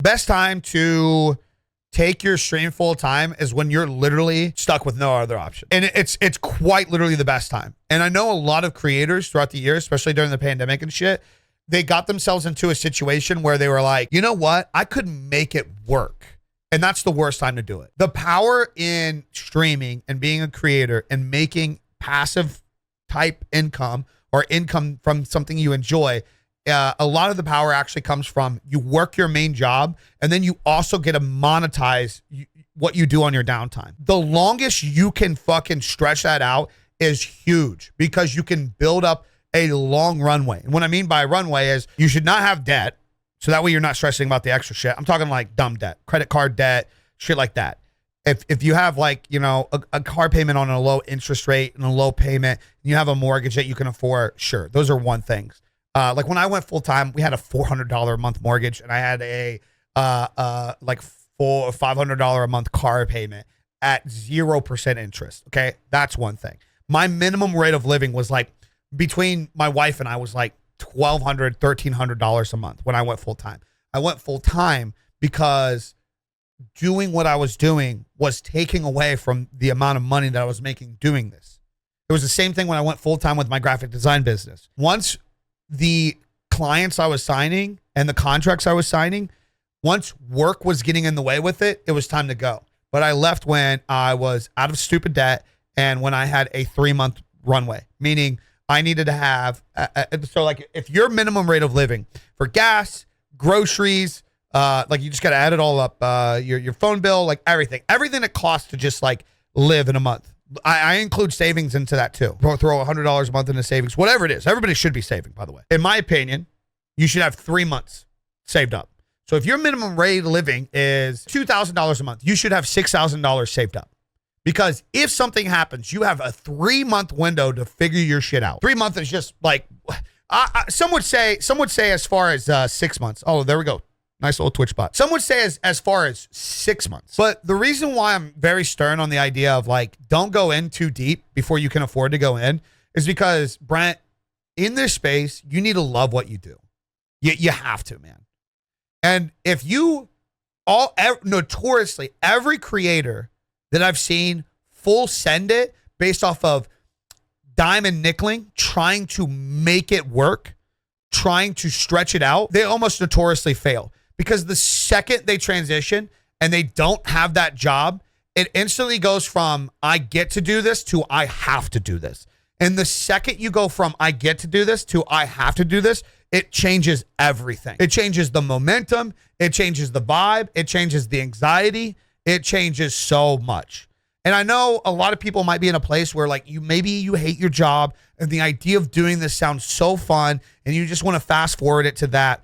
Best time to take your stream full time is when you're literally stuck with no other option. And it's quite literally the best time. And I know a lot of creators throughout the year, especially during the pandemic and shit, they got themselves into a situation where they were like, you know what? I could make it work. And that's the worst time to do it. The power in streaming and being a creator and making passive type income or income from something you enjoy, a lot of the power actually comes from you work your main job and then you also get to monetize what you do on your downtime. The longest you can fucking stretch that out is huge because you can build up a long runway. And what I mean by runway is you should not have debt. So that way you're not stressing about the extra shit. I'm talking like dumb debt, credit card debt, shit like that. If you have like, you know, a car payment on a low interest rate and a low payment, and you have a mortgage that you can afford, sure. Those are one things. Like when I went full time, we had a $400 a month mortgage and I had a like $500 a month car payment at 0% interest. Okay. That's one thing. My minimum rate of living was like between my wife and I was like $1,200, $1,300 a month when I went full time. I went full time because doing what I was doing was taking away from the amount of money that I was making doing this. It was the same thing when I went full time with my graphic design business. Once the clients I was signing and the contracts I was signing, once work was getting in the way with it, it was time to go. But I left when I was out of stupid debt and when I had a 3-month runway, meaning I needed to have, so like if your minimum rate of living for gas, groceries, like you just got to add it all up, your phone bill, like everything it costs to just like live in a month. I include savings into that too. Throw $100 a month into savings, whatever it is. Everybody should be saving, by the way. In my opinion, you should have 3 months saved up. So if your minimum rate of living is $2,000 a month, you should have $6,000 saved up. Because if something happens, you have a 3-month window to figure your shit out. 3 months is just like, some would say as far as 6 months. Oh, there we go. Nice little Twitch bot. Some would say as far as 6 months. But the reason why I'm very stern on the idea of like, don't go in too deep before you can afford to go in is because, Brent, in this space, you need to love what you do. You have to, man. And if you notoriously, every creator that I've seen full send it based off of dime and nickeling, trying to make it work, trying to stretch it out, they almost notoriously fail. Because the second they transition and they don't have that job, it instantly goes from I get to do this to I have to do this. And the second you go from I get to do this to I have to do this, it changes everything. It changes the momentum. It changes the vibe. It changes the anxiety. It changes so much. And I know a lot of people might be in a place where like maybe you hate your job and the idea of doing this sounds so fun and you just want to fast forward it to that.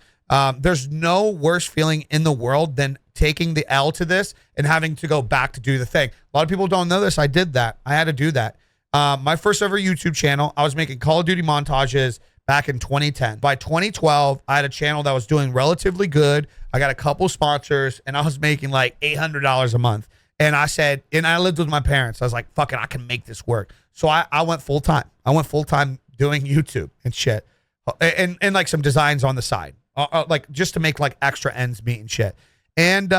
There's no worse feeling in the world than taking the L to this and having to go back to do the thing. A lot of people don't know this. I did that. I had to do that. My first ever YouTube channel, I was making Call of Duty montages back in 2010. By 2012, I had a channel that was doing relatively good. I got a couple sponsors and I was making like $800 a month. And I said, and I lived with my parents. I was like, fuck it, I can make this work. So I went full time. I went full time doing YouTube and shit. And like some designs on the side. Like just to make like extra ends meet and shit. And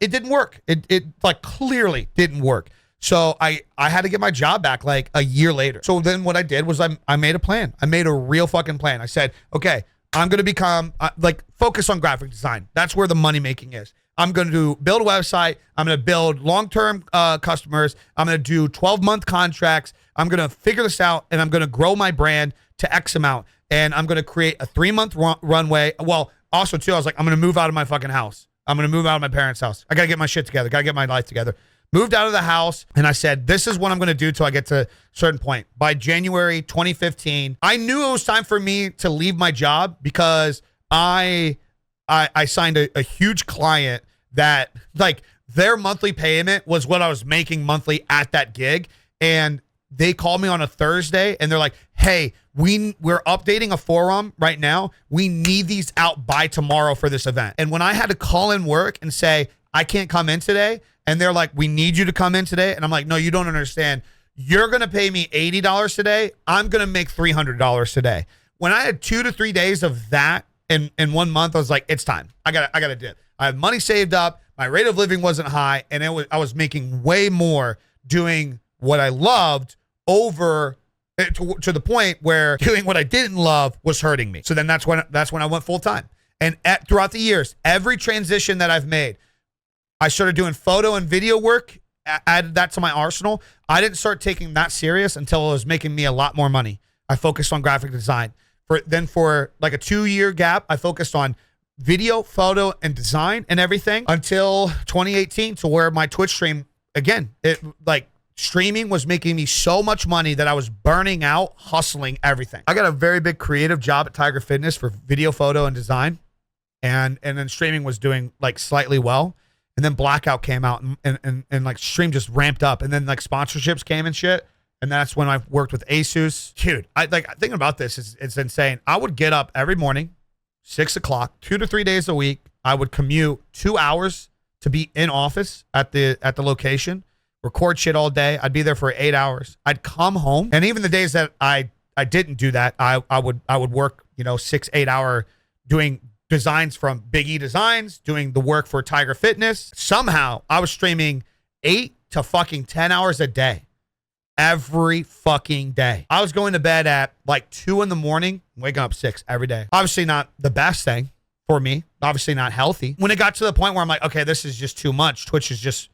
it didn't work. It like clearly didn't work. So I had to get my job back like a year later. So then what I did was I made a plan. I made a real fucking plan. I said, okay, I'm going to become like focus on graphic design. That's where the money making is. I'm going to build a website. I'm going to build long-term customers. I'm going to do 12-month contracts. I'm going to figure this out and I'm going to grow my brand to X amount. And I'm going to create a 3-month runway. Well, also too, I was like, I'm going to move out of my fucking house. I'm going to move out of my parents' house. I got to get my shit together. Got to get my life together. Moved out of the house and I said, this is what I'm going to do till I get to a certain point. By January 2015, I knew it was time for me to leave my job because I signed a huge client that like their monthly payment was what I was making monthly at that gig. And they called me on a Thursday and they're like, hey, we're updating a forum right now. We need these out by tomorrow for this event. And when I had to call in work and say, I can't come in today. And they're like, we need you to come in today. And I'm like, no, you don't understand. You're going to pay me $80 today. I'm going to make $300 today. When I had 2 to 3 days of that in 1 month, I was like, it's time. I got to dip. I had money saved up. My rate of living wasn't high. And I was making way more doing what I loved over to the point where doing what I didn't love was hurting me. So then that's when I went full time. And throughout the years, every transition that I've made, I started doing photo and video work, added that to my arsenal. I didn't start taking that serious until it was making me a lot more money. I focused on graphic design. For like a 2-year gap, I focused on video, photo, and design and everything until 2018, to where my Twitch stream, again, streaming was making me so much money that I was burning out, hustling everything. I got a very big creative job at Tiger Fitness for video, photo, and design. And then streaming was doing like slightly well. And then Blackout came out and like stream just ramped up. And then like sponsorships came and shit. And that's when I worked with Asus. Dude, thinking about this, it's insane. I would get up every morning, 6 o'clock, 2 to 3 days a week. I would commute 2 hours to be in office at the location, record shit all day. I'd be there for 8 hours. I'd come home. And even the days that I didn't do that, I would work, 6-8 hour doing designs from Big E Designs, doing the work for Tiger Fitness. Somehow I was streaming 8 to fucking 10 hours a day. Every fucking day. I was going to bed at like 2 in the morning, waking up 6 every day. Obviously not the best thing for me. Obviously not healthy. When it got to the point where I'm like, okay, this is just too much. Twitch is just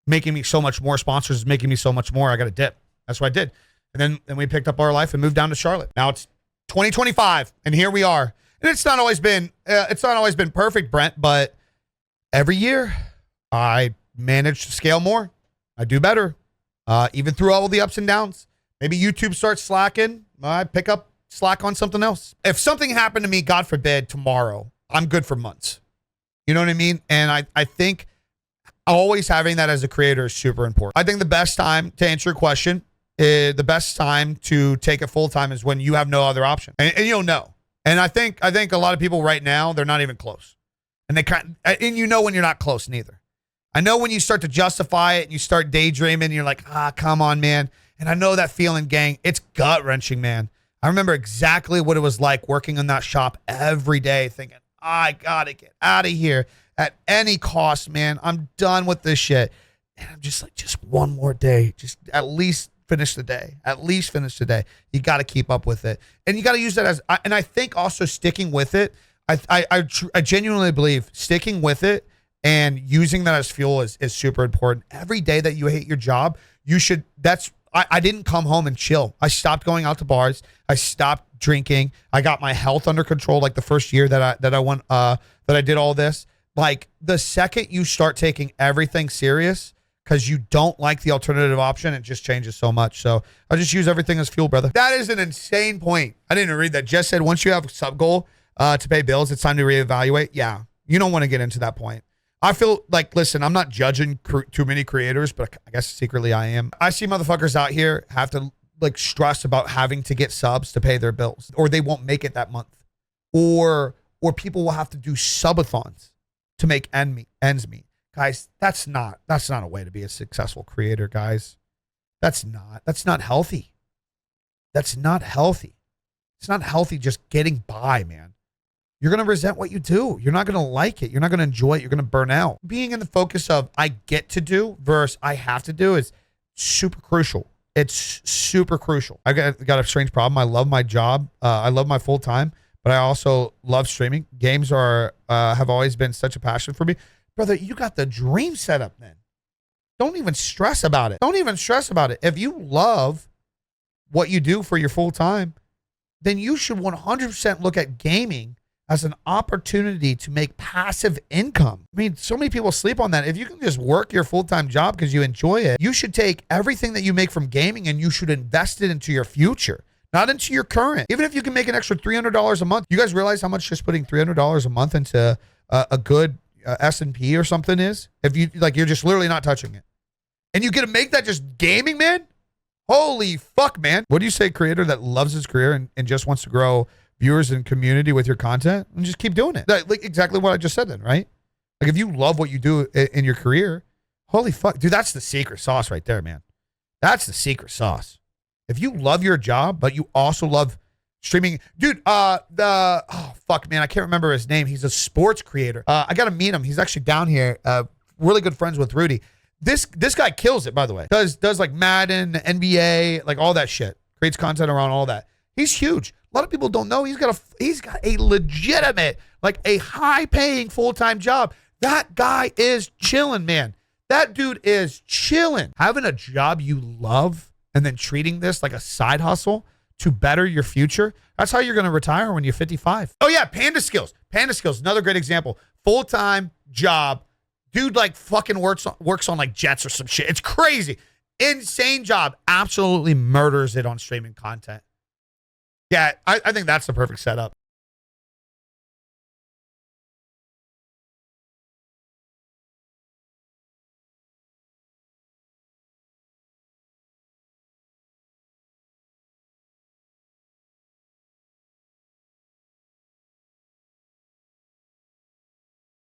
making me so much more. Sponsors is making me so much more. I got to dip. That's what I did. And then we picked up our life and moved down to Charlotte. Now it's 2025 and here we are. And it's not always been perfect, Brent, but every year I manage to scale more. I do better. Even through all the ups and downs. Maybe YouTube starts slacking. I pick up slack on something else. If something happened to me, God forbid, tomorrow, I'm good for months. You know what I mean? And I think always having that as a creator is super important. I think the best time to answer your question, the best time to take it full time is when you have no other option. And you'll know. And I think a lot of people right now, they're not even close. And and you know when you're not close neither. I know when you start to justify it and you start daydreaming, you're like, come on, man. And I know that feeling, gang. It's gut-wrenching, man. I remember exactly what it was like working in that shop every day thinking, I got to get out of here at any cost, man. I'm done with this shit. And I'm just like, just one more day. Just at least finish the day. At least finish the day. You got to keep up with it. And you got to use that and I think also sticking with it, I genuinely believe sticking with it and using that as fuel is super important. Every day that you hate your job, you should, I didn't come home and chill. I stopped going out to bars. I stopped drinking. I got my health under control like the first year that I did all this. Like the second you start taking everything serious because you don't like the alternative option, it just changes so much. So I just use everything as fuel, brother. That is an insane point. I didn't even read that. Jess said once you have a sub goal to pay bills, it's time to reevaluate. Yeah, you don't want to get into that point. I feel like, listen, I'm not judging too many creators, but I guess secretly I am. I see motherfuckers out here have to like stress about having to get subs to pay their bills, or they won't make it that month, or people will have to do subathons to make ends meet. Guys, that's not a way to be a successful creator, guys. That's not healthy. That's not healthy. It's not healthy just getting by, man. You're going to resent what you do. You're not going to like it. You're not going to enjoy it. You're going to burn out. Being in the focus of I get to do versus I have to do is super crucial. It's super crucial. I got a strange problem. I love my job. I love my full time, but I also love streaming. Games have always been such a passion for me. Brother, you got the dream set up then. Don't even stress about it. Don't even stress about it. If you love what you do for your full time, then you should 100% look at gaming as an opportunity to make passive income. I mean, so many people sleep on that. If you can just work your full-time job because you enjoy it, you should take everything that you make from gaming and you should invest it into your future, not into your current. Even if you can make an extra $300 a month, you guys realize how much just putting $300 a month into a good S&P or something is? If you like, you're just literally not touching it. And you get to make that just gaming, man? Holy fuck, man. What do you say, creator that loves his career and just wants to grow viewers and community with your content, and just keep doing it? Like exactly what I just said then, right? Like if you love what you do in your career, holy fuck, dude, that's the secret sauce right there, man. That's the secret sauce. If you love your job, but you also love streaming. Dude, oh, fuck, man. I can't remember his name. He's a sports creator. I got to meet him. He's actually down here. Really good friends with Rudy. This guy kills it, by the way. Does like Madden, NBA, like all that shit. Creates content around all that. He's huge. A lot of people don't know he's got a legitimate, like a high-paying full-time job. That guy is chilling, man. That dude is chilling. Having a job you love and then treating this like a side hustle to better your future, that's how you're going to retire when you're 55. Oh, yeah, Panda Skills. Panda Skills, another great example. Full-time job. Dude, like, fucking works on like, jets or some shit. It's crazy. Insane job. Absolutely murders it on streaming content. Yeah, I think that's the perfect setup.